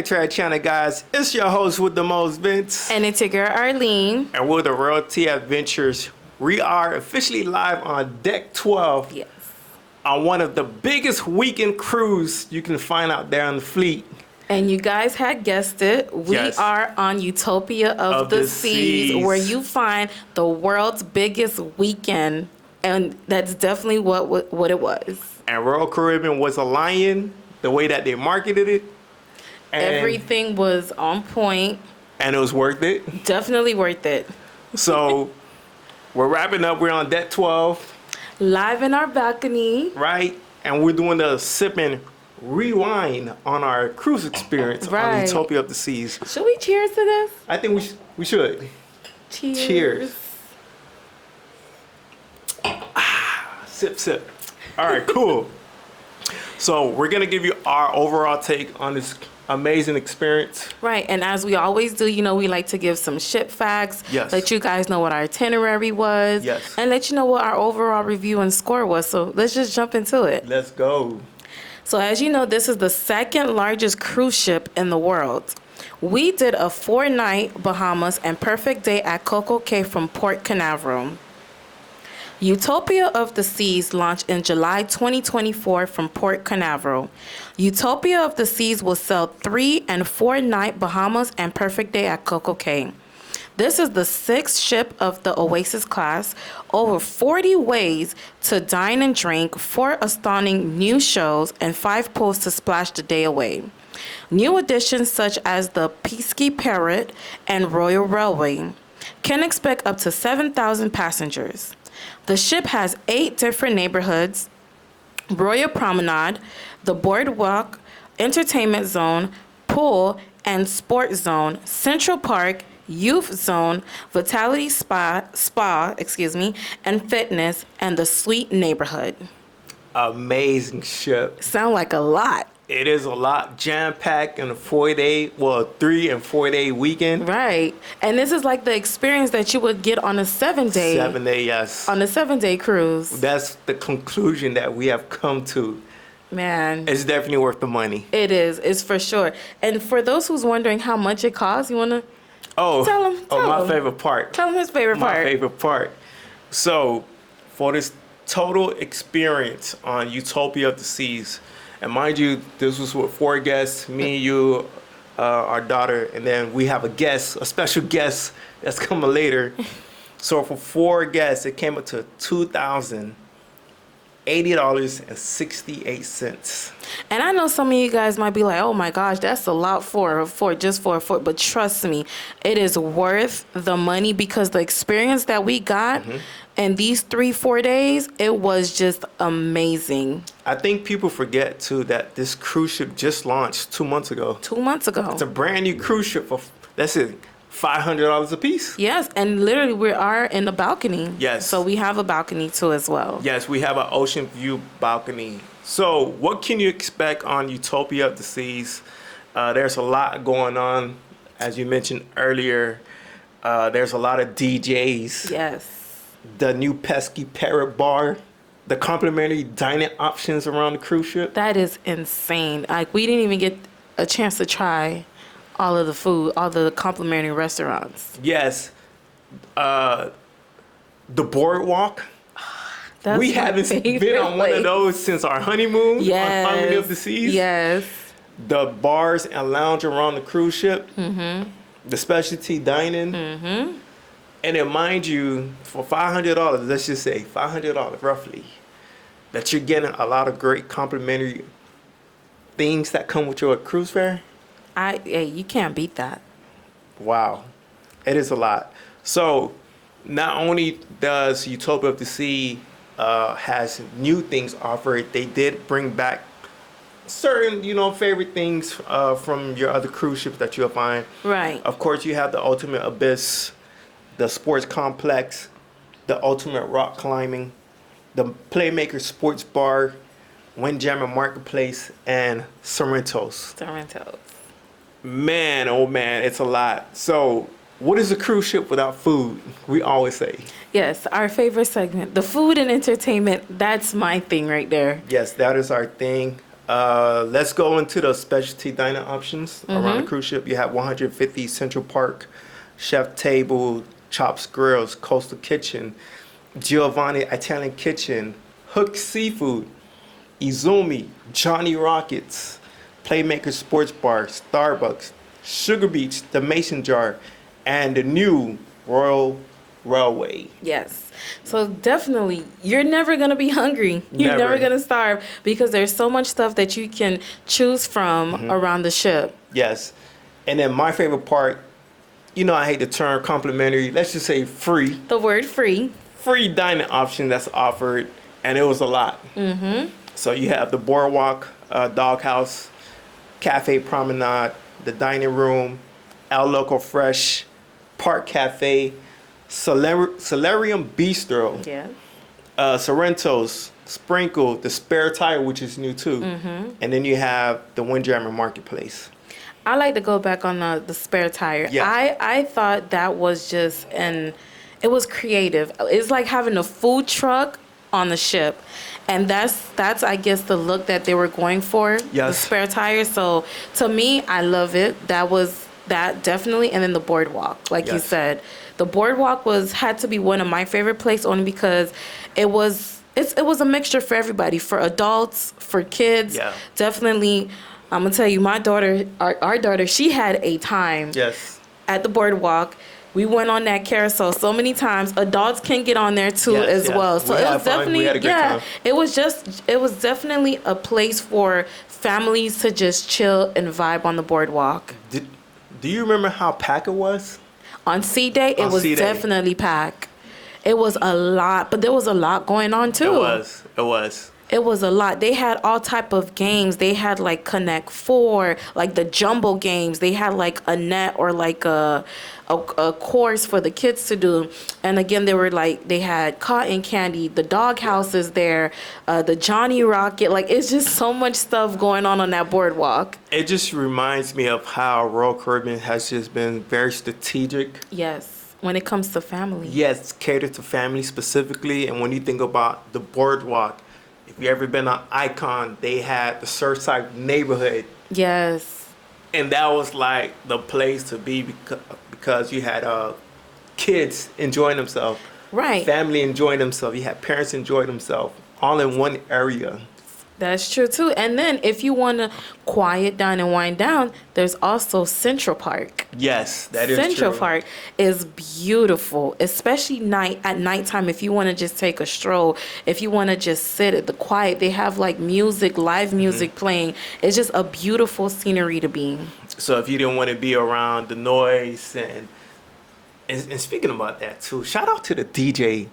to our channel, guys. It's your host with the most, Vince. And it's your girl, Arlene. And we're the Royalty Adventures. We are officially live on Deck 12. Yes. On one of the biggest weekend cruise you can find out there on the fleet. And you guys had guessed it. We are on Utopia of the Seas, where you find the world's biggest weekend. And that's definitely what it was. And Royal Caribbean was a lion, the way that they marketed it. And everything was on point. And it was worth it. Definitely worth it. So we're wrapping up. We're on Deck 12. Live in our balcony. Right. And we're doing the sip and rewind on our cruise experience on Utopia of the Seas. Should we cheers to this? I think we should. Cheers. Sip, sip. All right, cool. So we're going to give you our overall take on this amazing experience. Right, and as we always do, we like to give some ship facts. Yes. Let you guys know what our itinerary was. Yes. And let you know what our overall review and score was. So let's just jump into it. Let's go. So as you know, this is the second largest cruise ship in the world. We did a 4-night Bahamas and perfect day at Coco Cay from Port Canaveral. Utopia of the Seas launched in July 2024 from Port Canaveral. Utopia of the Seas will sell 3- and 4-night Bahamas and perfect day at Coco Cay. This is the 6th ship of the Oasis class, over 40 ways to dine and drink, 4 astounding new shows, and 5 pools to splash the day away. New additions such as the Peasky Parrot and Royal Railway can expect up to 7,000 passengers. The ship has 8 different neighborhoods: Royal Promenade, the Boardwalk, Entertainment Zone, Pool and Sport Zone, Central Park, Youth Zone, Vitality Spa, and Fitness, and the Suite Neighborhood. Amazing ship. Sound like a lot. It is a lot, jam-packed in a 3 and 4 day weekend. Right. And this is like the experience that you would get on a 7-day. 7-day, yes. On a 7-day cruise. That's the conclusion that we have come to. Man. It's definitely worth the money. It is. It's for sure. And for those who's wondering how much it costs, you want to tell them. My favorite part. Tell him his favorite part. My favorite part. So, for this total experience on Utopia of the Seas, and mind you, this was with 4 guests, me, you, our daughter, and then we have a special guest that's coming later. So for 4 guests, it came up to $2,080.68. And I know some of you guys might be like, oh my gosh, that's a lot for a foot. But trust me, it is worth the money, because the experience that we got in these 3-4 days, it was just amazing. I think people forget too that this cruise ship just launched 2 months ago. 2 months ago. It's a brand new cruise ship for, that's it, $500 a piece. Yes, and literally we are in the balcony. Yes. So we have a balcony too as well. Yes, we have an ocean view balcony. So what can you expect on Utopia of the Seas? There's a lot going on. As you mentioned earlier, there's a lot of DJs. Yes. The new Pesky Parrot bar. The complimentary dining options around the cruise ship. That is insane. Like, we didn't even get a chance to try all of the food, all the complimentary restaurants. Yes. The boardwalk. That's we haven't been on one of those since our honeymoon on Family of the Seas. Yes. The bars and lounge around the cruise ship. Mm-hmm. The specialty dining. Mm-hmm. And then, mind you, for $500, let's just say $500 roughly, that you're getting a lot of great complimentary things that come with your cruise fare. Hey, you can't beat that. Wow. It is a lot. So not only does Utopia of the Sea has new things offered, they did bring back certain, favorite things from your other cruise ships that you'll find. Right. Of course, you have the Ultimate Abyss, the Sports Complex, the Ultimate Rock Climbing, the Playmaker Sports Bar, Windjammer Marketplace, and Sorrento's. Man, oh man, it's a lot. So, what is a cruise ship without food? We always say. Yes, our favorite segment, the food and entertainment. That's my thing right there. Yes, that is our thing. Let's go into the specialty dining options around the cruise ship. You have 150 Central Park, Chef Table, Chops Grills, Coastal Kitchen, Giovanni Italian Kitchen, Hook Seafood, Izumi, Johnny Rockets, Playmaker Sports Bar, Starbucks, Sugar Beach, The Mason Jar, and the new Royal Railway. Yes. So definitely, you're never going to be hungry. You're Never. never going to starve because there's so much stuff that you can choose from around the ship. Yes. And then my favorite part, you know, I hate the term complimentary. Let's just say free. The word free. Free dining option that's offered, and it was a lot. So you have the Boardwalk Doghouse, Cafe Promenade, the dining room, El Loco Fresh, Park Cafe, Solarium Bistro, Yeah. Sorrento's, Sprinkle, the Spare Tire, which is new too. And then you have the Windjammer Marketplace. I like to go back on the spare tire. Yeah. I thought that was just it was creative. It's like having a food truck on the ship. And that's I guess the look that they were going for. The Yes. spare tire. So to me, I love it. That definitely, and then the boardwalk, like you Yes. said. The boardwalk had to be one of my favorite places only because it was a mixture for everybody, for adults, for kids. Yeah. Definitely, I'm gonna tell you, my daughter, our daughter, she had a time Yes. at the boardwalk. We went on that carousel so many times. Adults can get on there too Yes, as yes. well. So We it had was fun. We definitely had a good time. it was definitely a place for families to just chill and vibe on the boardwalk. Do you remember how packed it was? On sea day, it On was sea day. definitely packed. It was a lot, but there was a lot going on too. It was. It was. It was a lot. They had all type of games. They had like Connect Four, like the jumbo games. They had like a net or like a course for the kids to do. And again, they had cotton candy, the dog houses there, the Johnny Rocket. Like it's just so much stuff going on that boardwalk. It just reminds me of how Royal Caribbean has just been very strategic. Yes, when it comes to family. Yes, catered to family specifically. And when you think about the boardwalk, if you ever been on Icon, they had the Surfside neighborhood. Yes. And that was like the place to be because you had kids enjoying themselves. Right. Family enjoying themselves. You had parents enjoying themselves all in one area. That's true too. And then if you want to quiet down and wind down, there's also Central Park. Yes, that is Central true. Park is beautiful, especially at nighttime. If you want to just take a stroll, if you want to just sit at the quiet, they have like music, live music playing. It's just a beautiful scenery to be. So if you didn't want to be around the noise and speaking about that too, shout out to the DJ.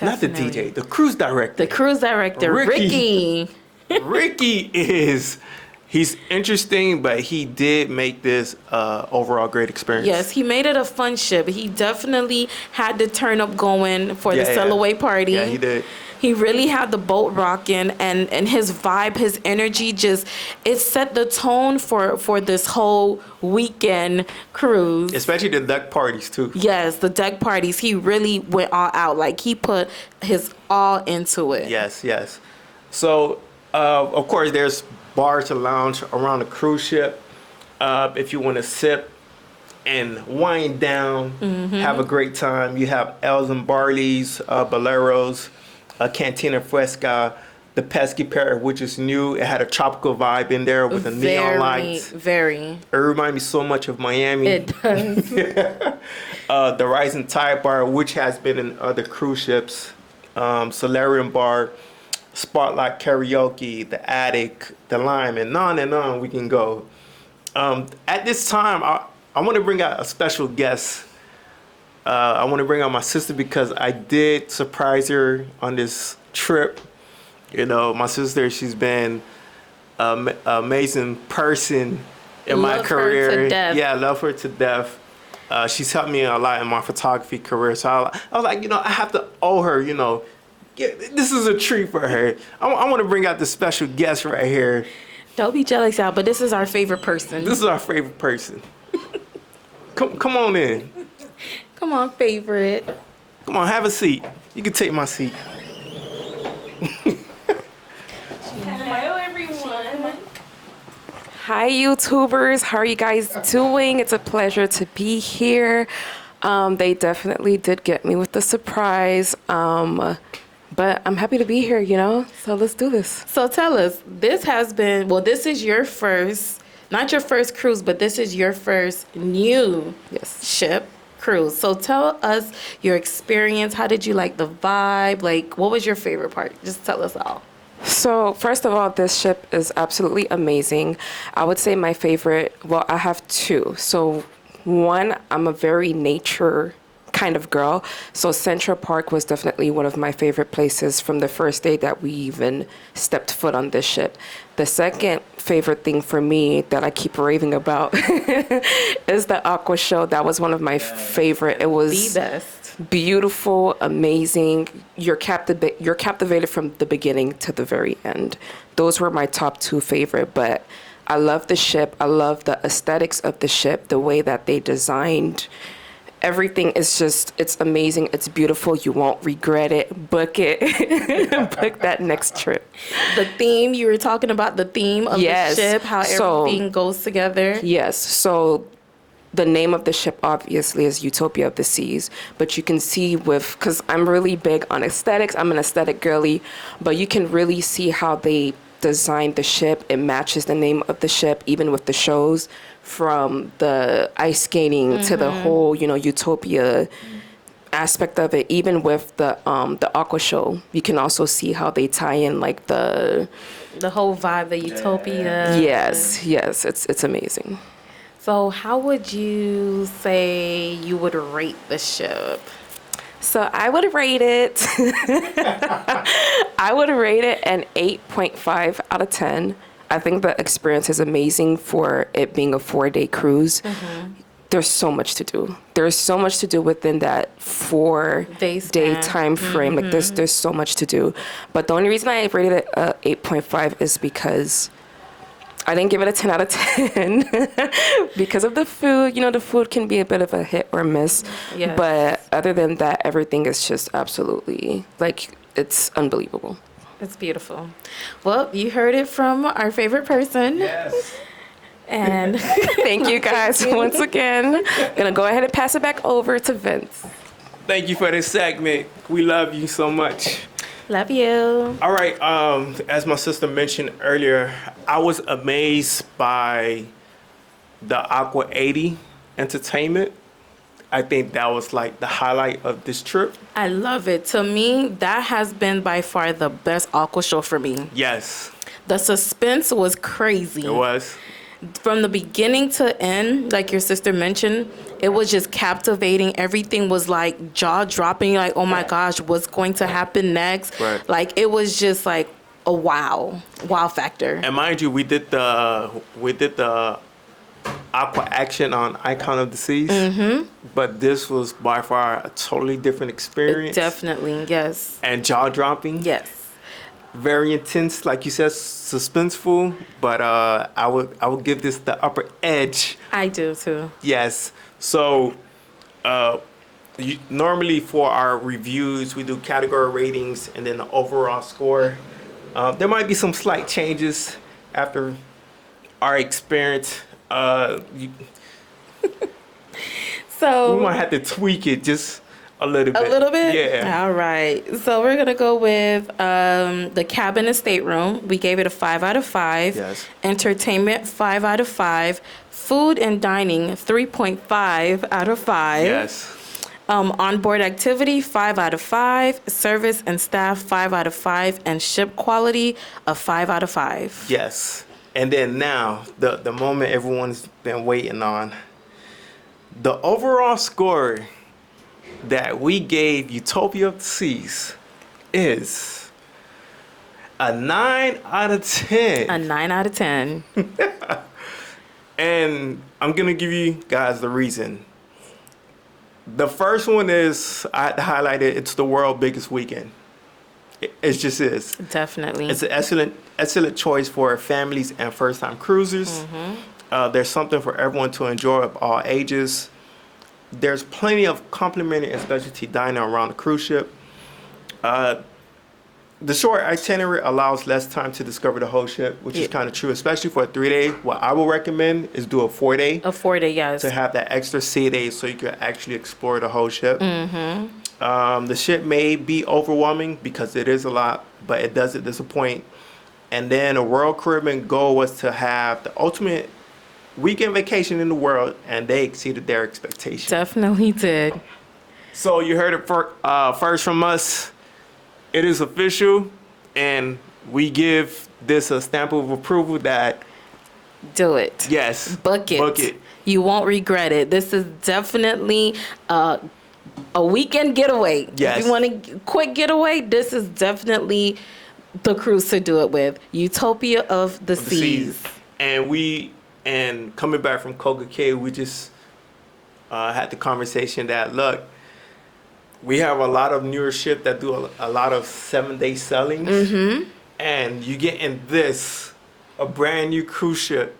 Not the Definitely. DJ, the cruise director. The cruise director, Ricky. Ricky. Ricky he's interesting, but he did make this overall great experience. Yes, he made it a fun ship. He definitely had the turn up going for the sail away party. Yeah, he did. He really had the boat rocking, and his vibe, his energy, it set the tone for this whole weekend cruise. Especially the deck parties too. Yes, the deck parties. He really went all out. Like he put his all into it. Yes, yes. So, of course, there's bars to lounge around the cruise ship. If you want to sip and wind down, have a great time. You have Els and Barley's, Boleros, Cantina Fresca, the Pesky Pear, which is new. It had a tropical vibe in there with the neon lights. Very. It reminded me so much of Miami. It does. The Rising Tide Bar, which has been in other cruise ships. Solarium Bar, Spotlight Karaoke, The Attic, The Lime, and on we can go. At this time, I want to bring out a special guest. I want to bring out my sister because I did surprise her on this trip. You know, my sister, she's been an amazing person in my Love her career. to death. Yeah, I love her to death. She's helped me a lot in my photography career. So I was like, I have to owe her, this is a treat for her. I want to bring out this special guest right here. Don't be jealous, y'all, but this is our favorite person. This is our favorite person. Come on in. Come on, favorite. Come on, have a seat. You can take my seat. Hello, everyone. Hi, YouTubers. How are you guys doing? It's a pleasure to be here. They definitely did get me with the surprise. But I'm happy to be here, So let's do this. So tell us, this is your first, not your first cruise, but this is your first new ship cruise. So tell us your experience. How did you like the vibe? Like, what was your favorite part? Just tell us all. So first of all, this ship is absolutely amazing. I would say my favorite, well, I have two. So one, I'm a very nature kind of girl. So Central Park was definitely one of my favorite places from the first day that we even stepped foot on this ship. The second favorite thing for me that I keep raving about is the Aqua Show. That was one of my favorite. It was the best. Beautiful, amazing. You're captivated from the beginning to the very end. Those were my top two favorite, but I love the ship. I love the aesthetics of the ship, the way that they designed everything is just, it's amazing. It's beautiful. You won't regret it. Book it. Book that next trip. The theme, you were talking about the theme of the ship, how everything goes together. Yes. So the name of the ship obviously is Utopia of the Seas, but you can see because I'm really big on aesthetics. I'm an aesthetic girly, but you can really see how they designed the ship. It matches the name of the ship, even with the shows, from the ice skating to the whole, Utopia aspect of it. Even with the Aqua Show, you can also see how they tie in like the whole vibe, the Utopia. Yes, it's amazing. So how would you say you would rate the ship? So I would rate it. I would rate it an 8.5 out of 10. I think the experience is amazing for it being a 4-day cruise. There's so much to do. There's so much to do within that 4-day time frame. Like there's so much to do. But the only reason I rated it 8.5 is because I didn't give it a 10 out of 10 because of the food. The food can be a bit of a hit or miss. Yes. But other than that, everything is just absolutely, it's unbelievable. It's beautiful. Well, you heard it from our favorite person. Yes. And thank you guys once again. Gonna go ahead and pass it back over to Vince. Thank you for this segment. We love you so much. Love you. All right. As my sister mentioned earlier, I was amazed by the Aqua 80 entertainment. I think that was like the highlight of this trip. I love it. To me, that has been by far the best Aqua Show for me. Yes. The suspense was crazy. It was. From the beginning to end, like your sister mentioned, it was just captivating. Everything was like jaw dropping. Like, oh my gosh, what's going to happen next? Right. Like, it was just like a wow factor. And mind you, we did the aqua action on Icon of the Seas, but this was by far a totally different experience. Definitely, yes. And jaw dropping. Yes. Very intense, like you said, suspenseful. But I would give this the upper edge. I do too. Yes. So normally for our reviews, we do category ratings and then the overall score. There might be some slight changes after our experience. So we might have to tweak it just a little bit. A little bit? Yeah. All right. So we're going to go with the cabin and stateroom. We gave it a 5 out of 5. Yes. Entertainment, 5 out of 5. Food and dining, 3.5 out of 5. Yes. Onboard activity, 5 out of 5. Service and staff, 5 out of 5. And ship quality, a 5 out of 5. Yes. And then now, the moment everyone's been waiting on. The overall score that we gave Utopia of the Seas is a 9 out of 10. A 9 out of 10. And I'm going to give you guys the reason. The first one is, I highlighted, it's the world's biggest weekend. It just is. Definitely. It's an excellent choice for families and first-time cruisers. There's something for everyone to enjoy of all ages. There's plenty of complimentary and specialty dining around the cruise ship. The short itinerary allows less time to discover the whole ship, which is Yeah. kind of true, especially for a 3-day. What I will recommend is do a 4-day A 4-day, yes. to have that extra sea day so you can actually explore the whole ship. The ship may be overwhelming because it is a lot, but it doesn't disappoint. And then a Royal Caribbean goal was to have the ultimate weekend vacation in the world, and they exceeded their expectations. Definitely did. So you heard it first from us. It is official, and we give this a stamp of approval that Do it. yes, Book it. book it. You won't regret it. This is definitely a weekend getaway. Yes. If you want a quick getaway, this is definitely the cruise to do it with. Utopia of the The Seas. And coming back from Coca K, we just had the conversation that look, we have a lot of newer ship that do a lot of 7-day sailings, and you get in this a brand new cruise ship,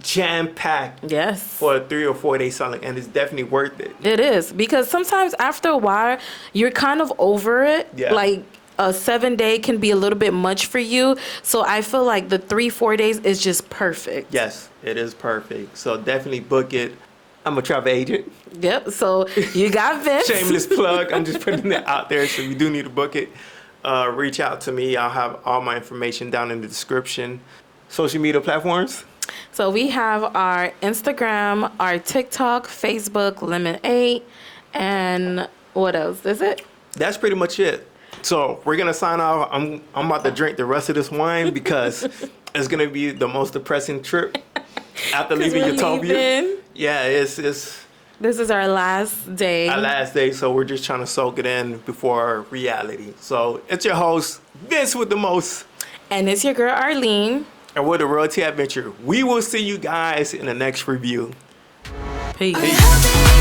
jam packed Yes. for a 3 or 4-day sailing, and it's definitely worth it. It is, because sometimes after a while, you're kind of over it. Yeah. Like a 7-day can be a little bit much for you. So I feel like the 3-4 days is just perfect. Yes, it is perfect. So definitely book it. I'm a travel agent. Yep. So you got Vince. Shameless plug. I'm just putting it out there. So you do need to book it. Reach out to me. I'll have all my information down in the description. Social media platforms. So we have our Instagram, our TikTok, Facebook, Lemon8, and what else is it? That's pretty much it. So we're gonna sign off. I'm about to drink the rest of this wine because it's gonna be the most depressing trip after leaving we're Utopia. leaving. Yeah, it's This is our last day. our last day, so we're just trying to soak it in before reality. So it's your host, Vince with the most, And it's your girl, Arlene. and we're the Royalty Adventure. We will see you guys in the next review. Peace. Are you happy?